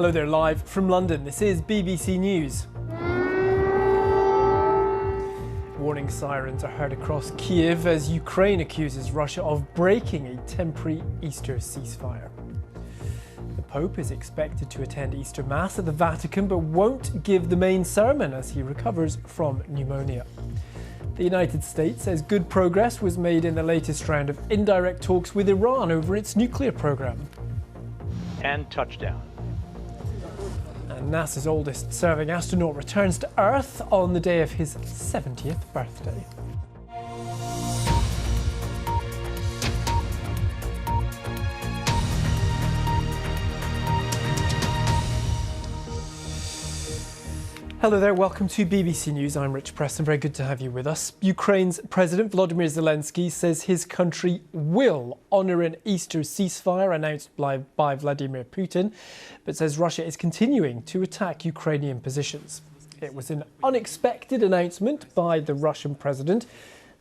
Hello there, live from London. This is BBC News. Warning sirens are heard across Kiev as Ukraine accuses Russia of breaking a temporary Easter ceasefire. The Pope is expected to attend Easter Mass at the Vatican but won't give the main sermon as he recovers from pneumonia. The United States says good progress was made in the latest round of indirect talks with Iran over its nuclear program. And touchdown. And NASA's oldest serving astronaut returns to Earth on the day of his 70th birthday. Hello there, welcome to BBC News. I'm Rich Preston. Very good to have you with us. Ukraine's President Volodymyr Zelensky says his country will honour an Easter ceasefire announced by Vladimir Putin, but says Russia is continuing to attack Ukrainian positions. It was an unexpected announcement by the Russian president,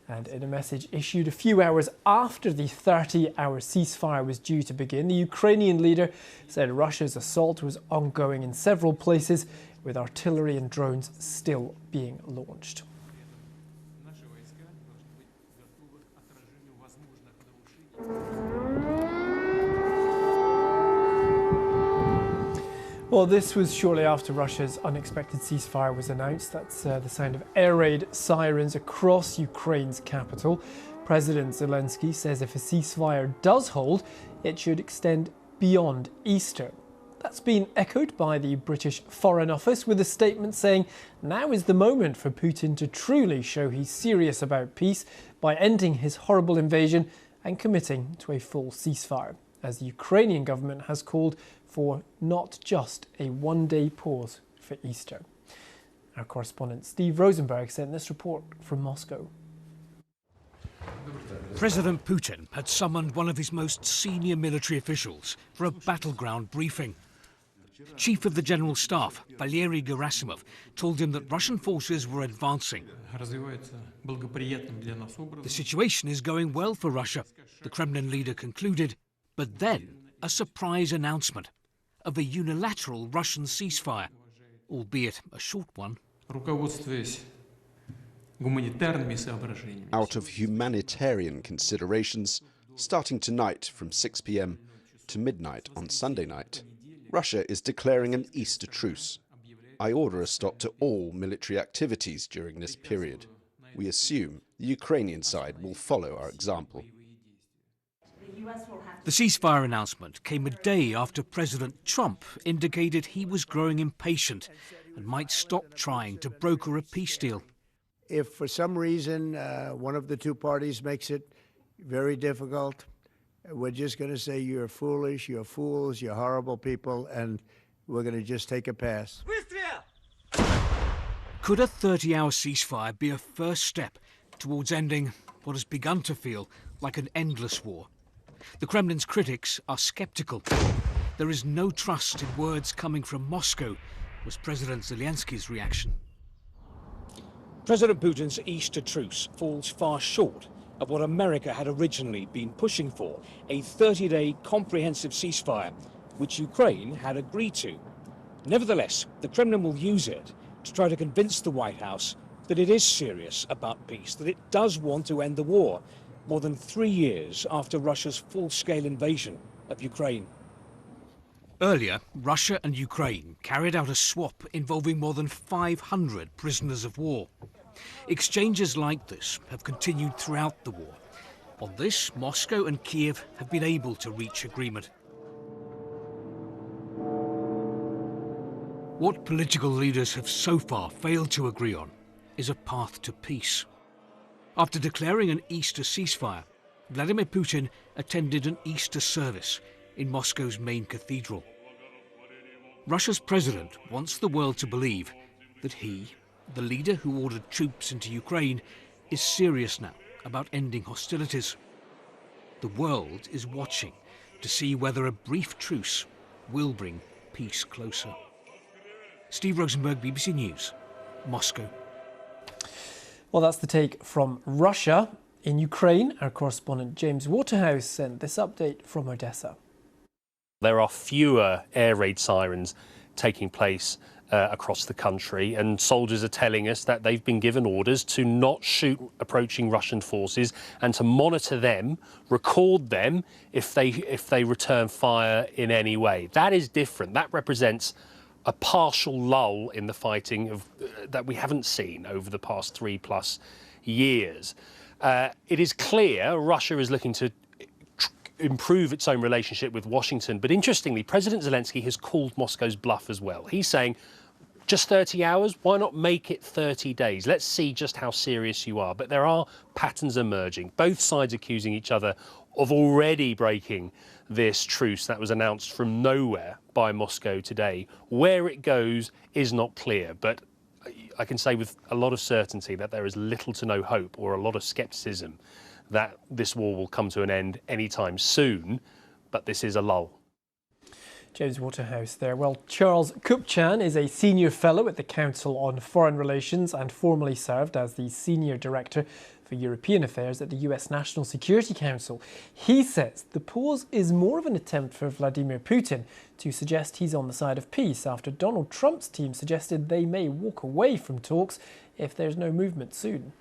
and in a message issued a few hours after the 30-hour ceasefire was due to begin, the Ukrainian leader said Russia's assault was ongoing in several places, with artillery and drones still being launched. Well, this was shortly after Russia's unexpected ceasefire was announced. That's the sound of air raid sirens across Ukraine's capital. President Zelensky says if a ceasefire does hold, it should extend beyond Easter. That's been echoed by the British Foreign Office with a statement saying now is the moment for Putin to truly show he's serious about peace by ending his horrible invasion and committing to a full ceasefire, as the Ukrainian government has called for not just a one-day pause for Easter. Our correspondent Steve Rosenberg sent this report from Moscow. President Putin had summoned one of his most senior military officials for a battleground briefing. Chief of the General Staff, Valery Gerasimov, told him that Russian forces were advancing. The situation is going well for Russia, the Kremlin leader concluded, but then a surprise announcement of a unilateral Russian ceasefire, albeit a short one. Out of humanitarian considerations, starting tonight from 6 p.m. to midnight on Sunday night, Russia is declaring an Easter truce. I order a stop to all military activities during this period. We assume the Ukrainian side will follow our example. The ceasefire announcement came a day after President Trump indicated he was growing impatient and might stop trying to broker a peace deal. If for some reason one of the two parties makes it very difficult, we're just going to say you're foolish, you're fools, you're horrible people, and we're going to just take a pass. Could a 30-hour ceasefire be a first step towards ending what has begun to feel like an endless war? The Kremlin's critics are sceptical. There is no trust in words coming from Moscow, was President Zelensky's reaction. President Putin's Easter truce falls far short of what America had originally been pushing for, a 30-day comprehensive ceasefire, which Ukraine had agreed to. Nevertheless, the Kremlin will use it to try to convince the White House that it is serious about peace, that it does want to end the war, more than 3 years after Russia's full-scale invasion of Ukraine. Earlier, Russia and Ukraine carried out a swap involving more than 500 prisoners of war. Exchanges like this have continued throughout the war. On this, Moscow and Kiev have been able to reach agreement. What political leaders have so far failed to agree on is a path to peace. After declaring an Easter ceasefire, Vladimir Putin attended an Easter service in Moscow's main cathedral. Russia's president wants the world to believe that he, the leader who ordered troops into Ukraine, is serious now about ending hostilities. The world is watching to see whether a brief truce will bring peace closer. Steve Rosenberg, BBC News, Moscow. Well, that's the take from Russia. In Ukraine, our correspondent James Waterhouse sent this update from Odessa. There are fewer air raid sirens taking place across the country, and soldiers are telling us that they've been given orders to not shoot approaching Russian forces and to monitor them, record them if they return fire in any way. That is different. That represents a partial lull in the fighting that we haven't seen over the past 3+ years. It is clear Russia is looking to improve its own relationship with Washington, but interestingly, President Zelensky has called Moscow's bluff as well. He's saying, just 30 hours? Why not make it 30 days? Let's see just how serious you are. But there are patterns emerging, both sides accusing each other of already breaking this truce that was announced from nowhere by Moscow today. Where it goes is not clear, but I can say with a lot of certainty that there is little to no hope or a lot of skepticism that this war will come to an end anytime soon, but this is a lull. James Waterhouse there. Well, Charles Kupchan is a senior fellow at the Council on Foreign Relations and formerly served as the senior director for European Affairs at the US National Security Council. He says the pause is more of an attempt for Vladimir Putin to suggest he's on the side of peace after Donald Trump's team suggested they may walk away from talks if there's no movement soon.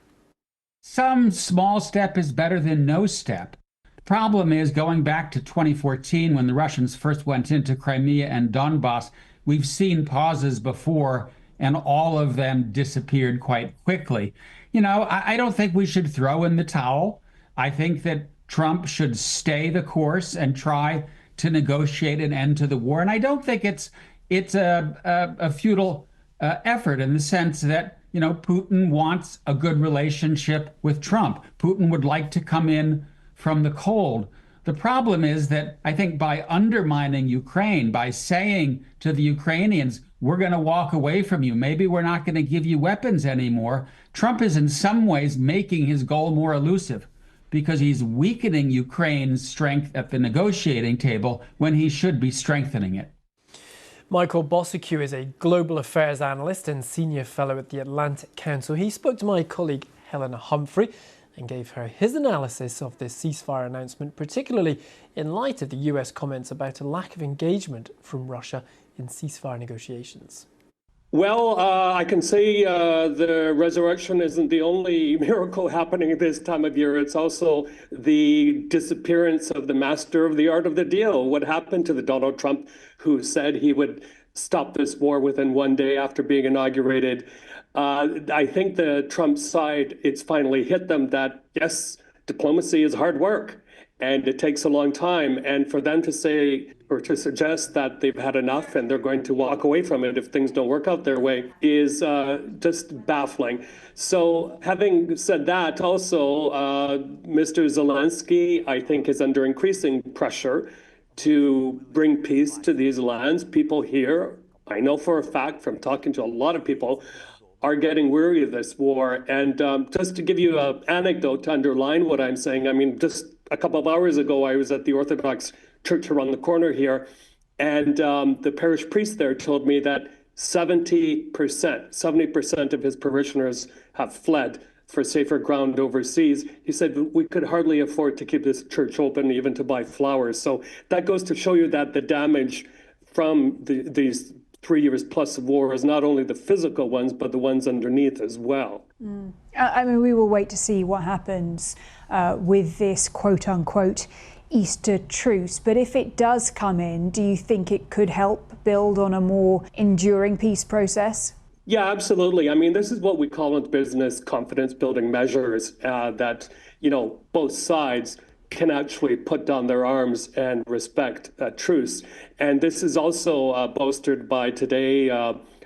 Some small step is better than no step. The problem is, going back to 2014, when the Russians first went into Crimea and Donbass, we've seen pauses before, and all of them disappeared quite quickly. You know, I don't think we should throw in the towel. I think that Trump should stay the course and try to negotiate an end to the war. And I don't think it's a futile effort, in the sense that, you know, Putin wants a good relationship with Trump. Putin would like to come in from the cold. The problem is that I think by undermining Ukraine, by saying to the Ukrainians, we're going to walk away from you, maybe we're not going to give you weapons anymore, Trump is in some ways making his goal more elusive, because he's weakening Ukraine's strength at the negotiating table when he should be strengthening it. Michael Bossacu is a global affairs analyst and senior fellow at the Atlantic Council. He spoke to my colleague Helen Humphrey and gave her his analysis of this ceasefire announcement, particularly in light of the US comments about a lack of engagement from Russia in ceasefire negotiations. Well, I can say the resurrection isn't the only miracle happening this time of year. It's also the disappearance of the master of the art of the deal. What happened to the Donald Trump who said he would stop this war within one day after being inaugurated? I think the Trump side, it's finally hit them that, yes, diplomacy is hard work and it takes a long time. And for them to say or to suggest that they've had enough and they're going to walk away from it if things don't work out their way is just baffling. So having said that, also, Mr. Zelensky, I think, is under increasing pressure to bring peace to these lands. People here, I know for a fact from talking to a lot of people, are getting weary of this war. And just to give you an anecdote to underline what I'm saying, I mean, just a couple of hours ago, I was at the Orthodox church around the corner here, and the parish priest there told me that 70% of his parishioners have fled for safer ground overseas. He said we could hardly afford to keep this church open, even to buy flowers. So that goes to show you that the damage from these 3 years plus of war is not only the physical ones, but the ones underneath as well. I mean, we will wait to see what happens with this quote unquote Easter truce. But if it does come in, do you think it could help build on a more enduring peace process? Yeah, absolutely. I mean, this is what we call in business confidence building measures that, you know, both sides can actually put down their arms and respect a truce. And this is also bolstered by today,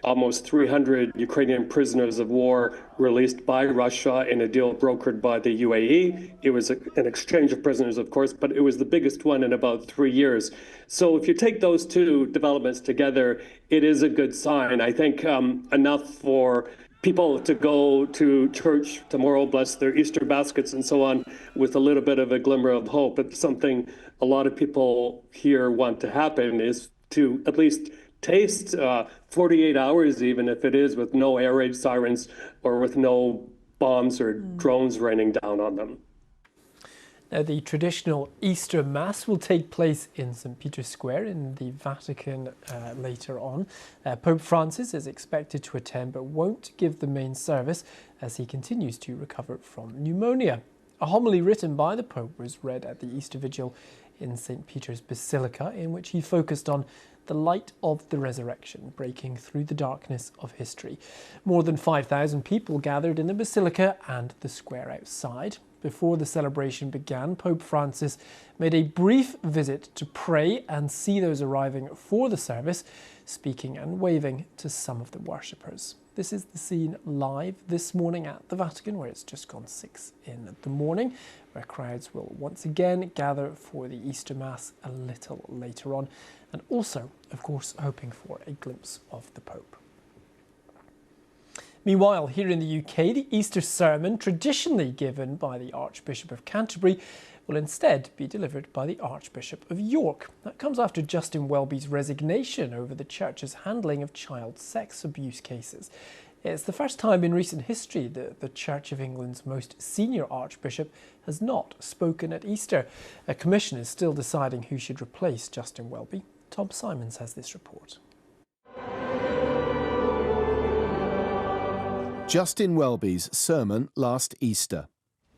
almost 300 Ukrainian prisoners of war released by Russia in a deal brokered by the UAE. It was an exchange of prisoners, of course, but it was the biggest one in about 3 years. So if you take those two developments together, it is a good sign. I think enough for people to go to church tomorrow, bless their Easter baskets and so on, with a little bit of a glimmer of hope. It's something a lot of people here want to happen, is to at least taste 48 hours, even if it is with no air raid sirens or with no bombs or drones raining down on them. The traditional Easter Mass will take place in St. Peter's Square in the Vatican later on. Pope Francis is expected to attend but won't give the main service as he continues to recover from pneumonia. A homily written by the Pope was read at the Easter Vigil in St. Peter's Basilica, in which he focused on the light of the resurrection breaking through the darkness of history. More than 5,000 people gathered in the Basilica and the square outside. Before the celebration began, Pope Francis made a brief visit to pray and see those arriving for the service, speaking and waving to some of the worshippers. This is the scene live this morning at the Vatican, where it's just gone 6 in the morning, where crowds will once again gather for the Easter Mass a little later on, and also, of course, hoping for a glimpse of the Pope. Meanwhile, here in the UK, the Easter sermon, traditionally given by the Archbishop of Canterbury, will instead be delivered by the Archbishop of York. That comes after Justin Welby's resignation over the Church's handling of child sex abuse cases. It's the first time in recent history that the Church of England's most senior Archbishop has not spoken at Easter. A commission is still deciding who should replace Justin Welby. Tom Simons has this report. Justin Welby's sermon last Easter.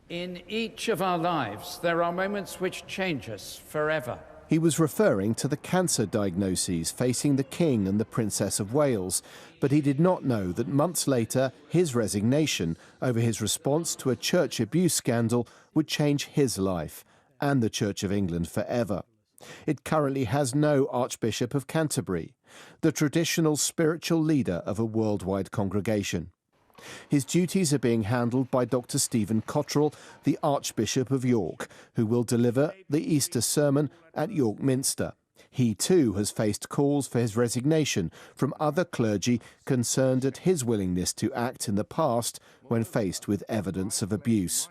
In each of our lives, there are moments which change us forever. He was referring to the cancer diagnoses facing the King and the Princess of Wales, but he did not know that months later, his resignation over his response to a church abuse scandal would change his life and the Church of England forever. It currently has no Archbishop of Canterbury, the traditional spiritual leader of a worldwide congregation. His duties are being handled by Dr. Stephen Cottrell, the Archbishop of York, who will deliver the Easter sermon at York Minster. He too has faced calls for his resignation from other clergy concerned at his willingness to act in the past when faced with evidence of abuse.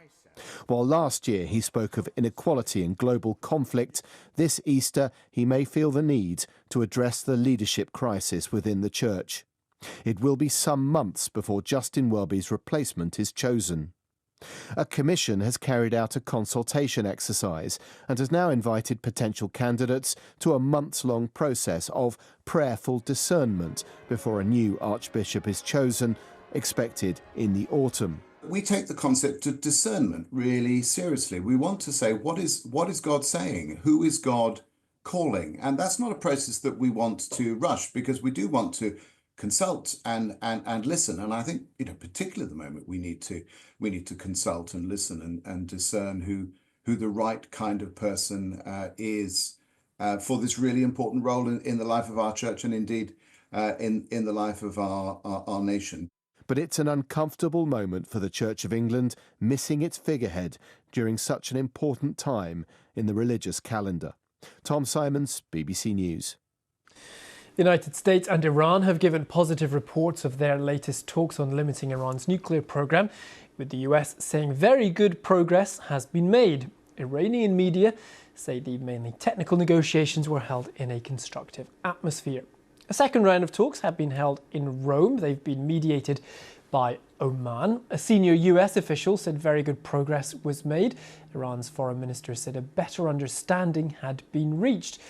While last year he spoke of inequality and global conflict, this Easter he may feel the need to address the leadership crisis within the Church. It will be some months before Justin Welby's replacement is chosen. A commission has carried out a consultation exercise and has now invited potential candidates to a months-long process of prayerful discernment before a new archbishop is chosen, expected in the autumn. We take the concept of discernment really seriously. We want to say, what is God saying? Who is God calling? And that's not a process that we want to rush, because we do want to consult and listen. And I think, particularly at the moment, we need to consult and listen and discern who the right kind of person is for this really important role in the life of our church and indeed in the life of our nation. But it's an uncomfortable moment for the Church of England, missing its figurehead during such an important time in the religious calendar. Tom Simons, BBC News. The United States and Iran have given positive reports of their latest talks on limiting Iran's nuclear program, with the US saying very good progress has been made. Iranian media say the mainly technical negotiations were held in a constructive atmosphere. A second round of talks have been held in Rome. They've been mediated by Oman. A senior US official said very good progress was made. Iran's foreign minister said a better understanding had been reached.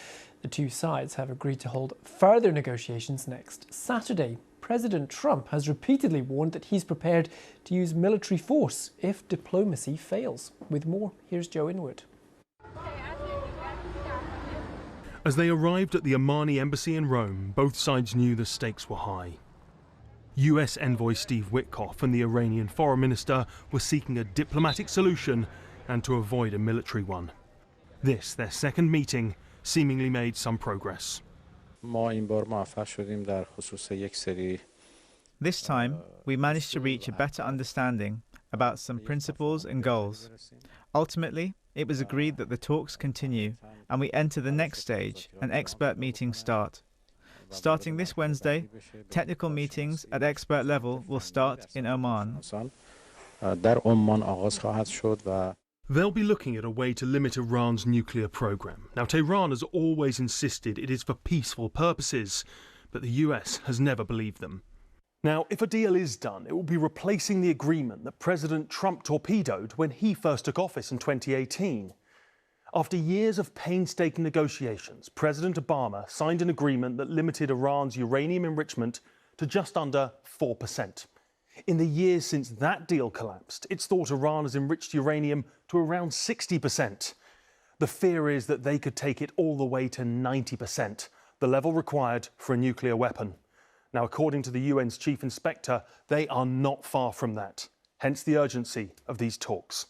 The two sides have agreed to hold further negotiations next Saturday. President Trump has repeatedly warned that he's prepared to use military force if diplomacy fails. With more, here's Joe Inwood. As they arrived at the Omani embassy in Rome, both sides knew the stakes were high. US envoy Steve Witkoff and the Iranian foreign minister were seeking a diplomatic solution and to avoid a military one. This, their second meeting, seemingly made some progress. This time, we managed to reach a better understanding about some principles and goals. Ultimately, it was agreed that the talks continue and we enter the next stage, and expert meetings start. Starting this Wednesday, technical meetings at expert level will start in Oman. They'll be looking at a way to limit Iran's nuclear program. Now, Tehran has always insisted it is for peaceful purposes, but the US has never believed them. Now, if a deal is done, it will be replacing the agreement that President Trump torpedoed when he first took office in 2018. After years of painstaking negotiations, President Obama signed an agreement that limited Iran's uranium enrichment to just under 4%. In the years since that deal collapsed, it's thought Iran has enriched uranium to around 60%. The fear is that they could take it all the way to 90%, the level required for a nuclear weapon. Now, according to the UN's chief inspector, they are not far from that, hence the urgency of these talks.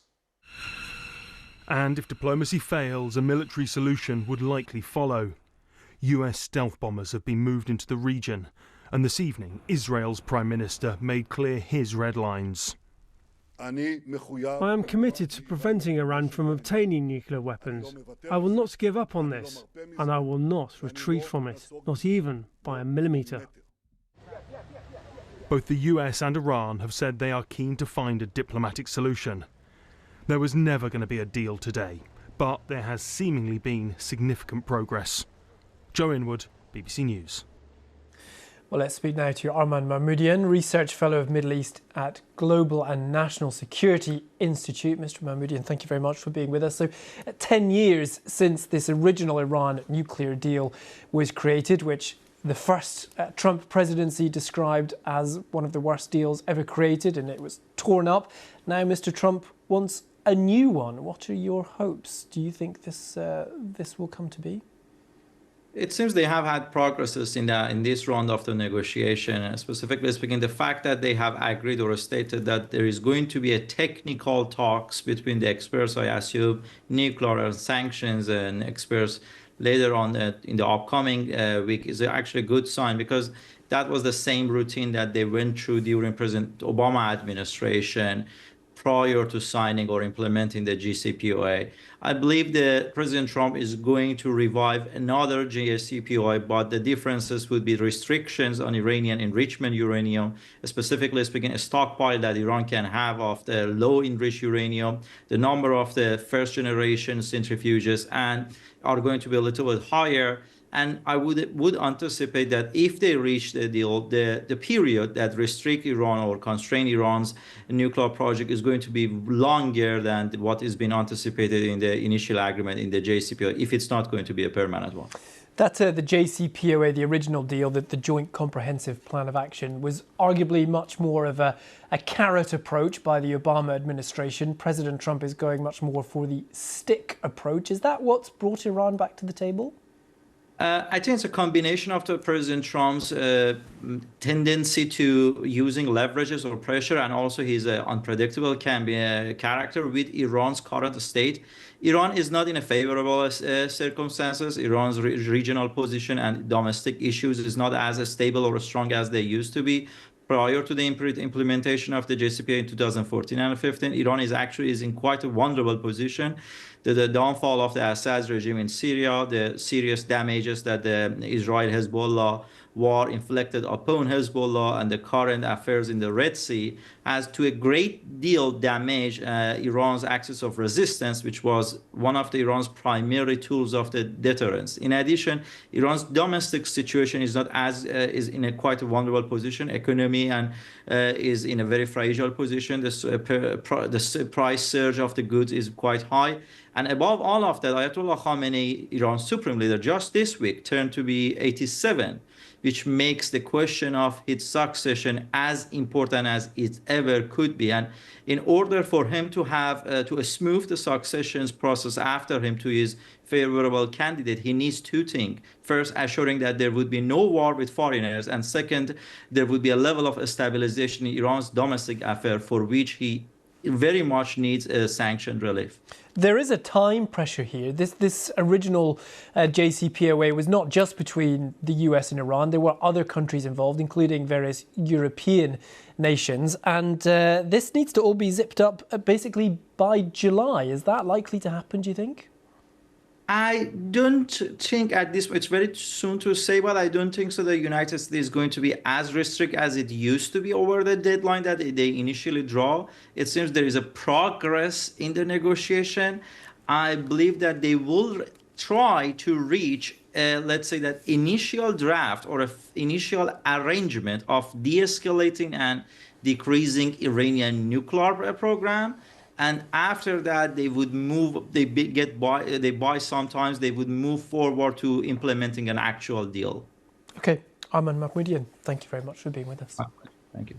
And if diplomacy fails, a military solution would likely follow. US stealth bombers have been moved into the region, and this evening, Israel's Prime Minister made clear his red lines. I am committed to preventing Iran from obtaining nuclear weapons. I will not give up on this, and I will not retreat from it, not even by a millimetre. Both the US and Iran have said they are keen to find a diplomatic solution. There was never going to be a deal today, but there has seemingly been significant progress. Joe Inwood, BBC News. Well, let's speak now to Arman Mahmoudian, Research Fellow of Middle East at Global and National Security Institute. Mr. Mahmoudian, thank you very much for being with us. So, 10 years since this original Iran nuclear deal was created, which the first Trump presidency described as one of the worst deals ever created, and it was torn up. Now Mr. Trump wants a new one. What are your hopes? Do you think this will come to be? It seems they have had progresses in this round of the negotiation. Specifically speaking, the fact that they have agreed or stated that there is going to be a technical talks between the experts, I assume, nuclear and sanctions and experts later on in the upcoming week is actually a good sign, because that was the same routine that they went through during President Obama administration prior to signing or implementing the JCPOA. I believe that President Trump is going to revive another JCPOA, but the differences would be restrictions on Iranian enrichment uranium, specifically speaking, a stockpile that Iran can have of the low enriched uranium, the number of the first generation centrifuges, and are going to be a little bit higher. And I would anticipate that if they reach the deal, the period that restrict Iran or constrain Iran's nuclear project is going to be longer than what is being anticipated in the initial agreement in the JCPOA, if it's not going to be a permanent one. That the JCPOA, the original deal, that the Joint Comprehensive Plan of Action, was arguably much more of a carrot approach by the Obama administration. President Trump is going much more for the stick approach. Is that what's brought Iran back to the table? I think it's a combination of the President Trump's tendency to using leverages or pressure, and also his unpredictable character with Iran's current state. Iran is not in a favorable circumstances. Iran's regional position and domestic issues is not as stable or strong as they used to be. Prior to the implementation of the JCPOA in 2014 and 15, Iran is in quite a vulnerable position. The downfall of the Assad regime in Syria, the serious damages that the Israel-Hezbollah war inflicted upon Hezbollah, and the current affairs in the Red Sea has to a great deal damaged Iran's axis of resistance, which was one of Iran's primary tools of the deterrence. In addition, Iran's domestic situation is not is in a quite a vulnerable position. Economy and is in a very fragile position. The price surge of the goods is quite high. And above all of that, Ayatollah Khamenei, Iran's supreme leader, just this week turned to be 87, which makes the question of his succession as important as it ever could be. And in order for him to have to smooth the succession process after him to his favorable candidate, he needs two things. First, assuring that there would be no war with foreigners, and second, there would be a level of stabilization in Iran's domestic affair, for which he very much needs a sanctioned relief. There is a time pressure here. This original JCPOA was not just between the US and Iran. There were other countries involved, including various European nations. And this needs to all be zipped up basically by July. Is that likely to happen, do you think? I don't think at this point, it's very soon to say, but I don't think so. The United States is going to be as strict as it used to be over the deadline that they initially draw. It seems there is a progress in the negotiation. I believe that they will try to reach let's say that initial draft or initial arrangement of de-escalating and decreasing Iranian nuclear program. And after that, they would move, they buy sometimes, they would move forward to implementing an actual deal. Okay, Arman Mahmoudian, thank you very much for being with us. Thank you.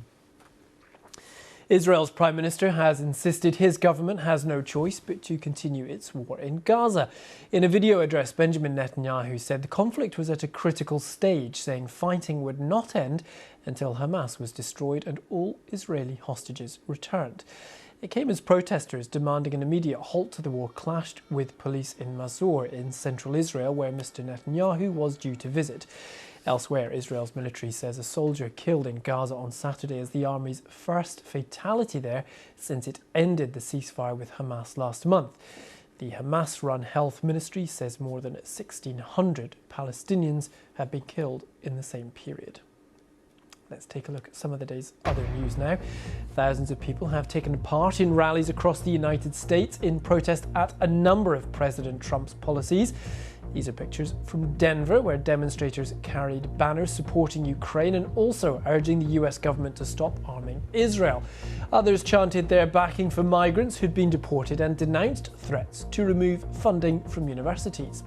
Israel's Prime Minister has insisted his government has no choice but to continue its war in Gaza. In a video address, Benjamin Netanyahu said the conflict was at a critical stage, saying fighting would not end until Hamas was destroyed and all Israeli hostages returned. It came as protesters demanding an immediate halt to the war clashed with police in Mazor in central Israel, where Mr. Netanyahu was due to visit. Elsewhere, Israel's military says a soldier killed in Gaza on Saturday is the army's first fatality there since it ended the ceasefire with Hamas last month. The Hamas-run health ministry says more than 1,600 Palestinians have been killed in the same period. Let's take a look at some of the day's other news now. Thousands of people have taken part in rallies across the United States in protest at a number of President Trump's policies. These are pictures from Denver, where demonstrators carried banners supporting Ukraine and also urging the US government to stop arming Israel. Others chanted their backing for migrants who'd been deported and denounced threats to remove funding from universities.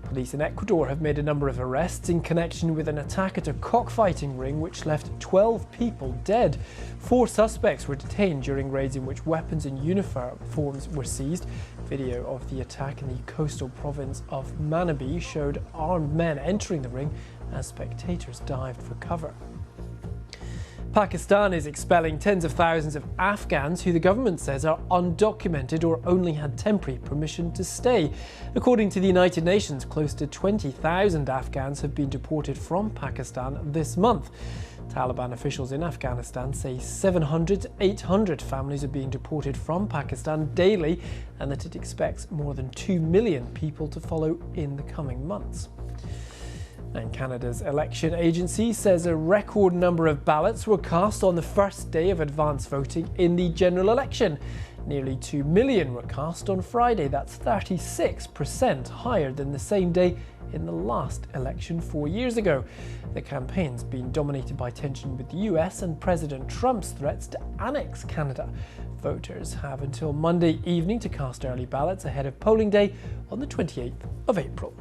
Police in Ecuador have made a number of arrests in connection with an attack at a cockfighting ring which left 12 people dead. 4 suspects were detained during raids in which weapons and uniforms were seized. Video of the attack in the coastal province of Manabí showed armed men entering the ring as spectators dived for cover. Pakistan is expelling tens of thousands of Afghans who the government says are undocumented or only had temporary permission to stay. According to the United Nations, close to 20,000 Afghans have been deported from Pakistan this month. Taliban officials in Afghanistan say 700 to 800 families are being deported from Pakistan daily and that it expects more than 2 million people to follow in the coming months. And Canada's election agency says a record number of ballots were cast on the first day of advance voting in the general election. Nearly 2 million were cast on Friday. That's 36% higher than the same day in the last election 4 years ago. The campaign's been dominated by tension with the US and President Trump's threats to annex Canada. Voters have until Monday evening to cast early ballots ahead of polling day on the 28th of April.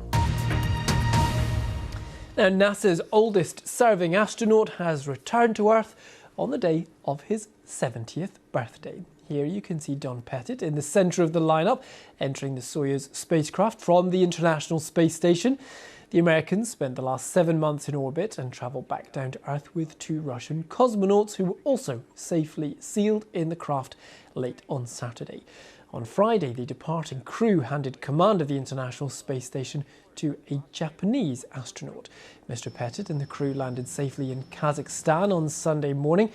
Now, NASA's oldest serving astronaut has returned to Earth on the day of his 70th birthday. Here you can see Don Pettit in the centre of the lineup, entering the Soyuz spacecraft from the International Space Station. The Americans spent the last 7 months in orbit and travelled back down to Earth with 2 Russian cosmonauts who were also safely sealed in the craft late on Saturday. On Friday, the departing crew handed command of the International Space Station to a Japanese astronaut. Mr. Pettit and the crew landed safely in Kazakhstan on Sunday morning.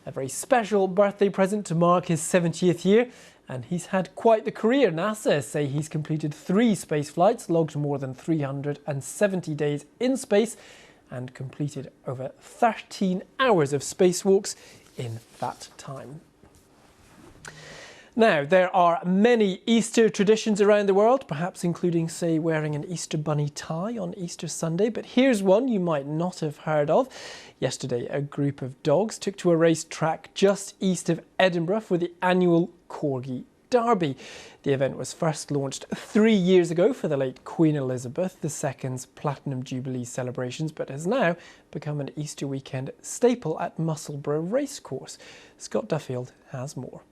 A very special birthday present to mark his 70th year. And he's had quite the career. NASA say he's completed 3 space flights, logged more than 370 days in space, and completed over 13 hours of spacewalks in that time. Now, there are many Easter traditions around the world, perhaps including, say, wearing an Easter bunny tie on Easter Sunday. But here's one you might not have heard of. Yesterday, a group of dogs took to a racetrack just east of Edinburgh for the annual Corgi Derby. The event was first launched 3 years ago for the late Queen Elizabeth II's Platinum Jubilee celebrations, but has now become an Easter weekend staple at Musselburgh Racecourse. Scott Duffield has more.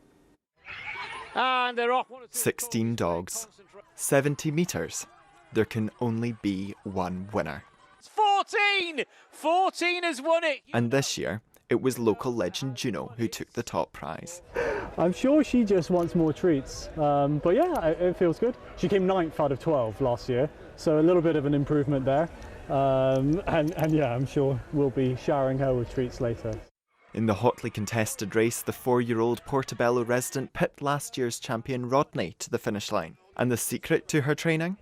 And they're off. 16 dogs, 70 metres. There can only be one winner. 14! 14 has won it! And this year, it was local legend Juno who took the top prize. I'm sure she just wants more treats, but yeah, it feels good. She came 9th out of 12 last year, so a little bit of an improvement there. And yeah, I'm sure we'll be showering her with treats later. In the hotly contested race, the 4-year-old Portobello resident pipped last year's champion Rodney to the finish line. And the secret to her training?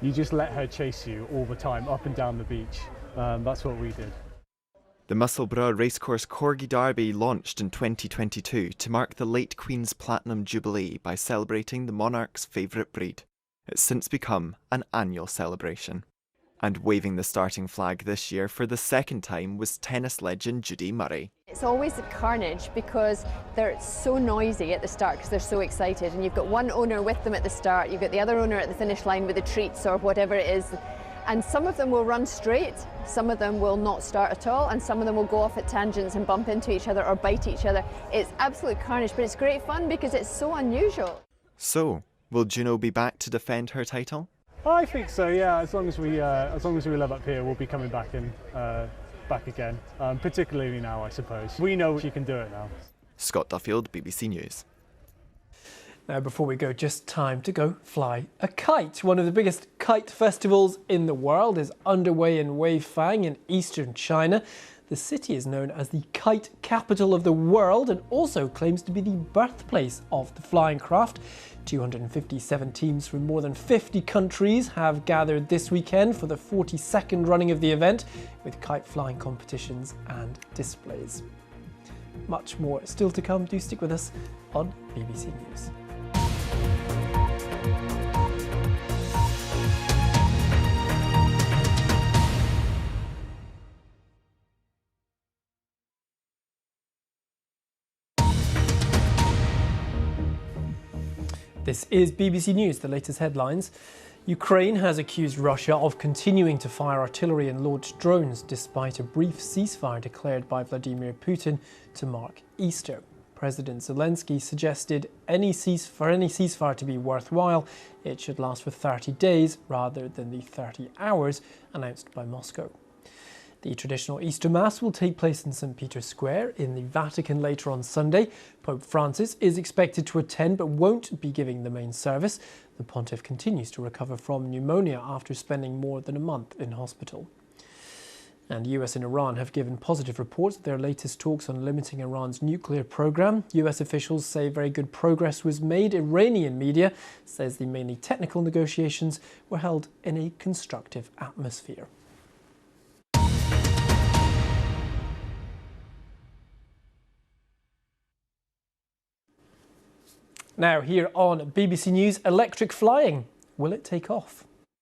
You just let her chase you all the time, up and down the beach. That's what we did. The Musselburgh Racecourse Corgi Derby launched in 2022 to mark the late Queen's Platinum Jubilee by celebrating the monarch's favourite breed. It's since become an annual celebration. And waving the starting flag this year for the second time was tennis legend Judy Murray. It's always carnage because they're so noisy at the start because they're so excited, and you've got one owner with them at the start, you've got the other owner at the finish line with the treats or whatever it is, and some of them will run straight, some of them will not start at all, and some of them will go off at tangents and bump into each other or bite each other. It's absolute carnage, but it's great fun because it's so unusual. So, will Juno be back to defend her title? I think so, yeah. As long as we live up here, we'll be coming back again. Particularly now, I suppose. We know she can do it now. Scott Duffield, BBC News. Now, before we go, just time to go fly a kite. One of the biggest kite festivals in the world is underway in Weifang in eastern China. The city is known as the kite capital of the world and also claims to be the birthplace of the flying craft. 257 teams from more than 50 countries have gathered this weekend for the 42nd running of the event, with kite flying competitions and displays. Much more still to come. Do stick with us on BBC News. This is BBC News, the latest headlines. Ukraine has accused Russia of continuing to fire artillery and launch drones despite a brief ceasefire declared by Vladimir Putin to mark Easter. President Zelensky suggested for any ceasefire to be worthwhile, it should last for 30 days rather than the 30 hours announced by Moscow. The traditional Easter Mass will take place in St. Peter's Square in the Vatican later on Sunday. Pope Francis is expected to attend but won't be giving the main service. The pontiff continues to recover from pneumonia after spending more than a month in hospital. And the US and Iran have given positive reports of their latest talks on limiting Iran's nuclear program. US officials say very good progress was made. Iranian media says the mainly technical negotiations were held in a constructive atmosphere. Now, here on BBC News, electric flying. Will it take off?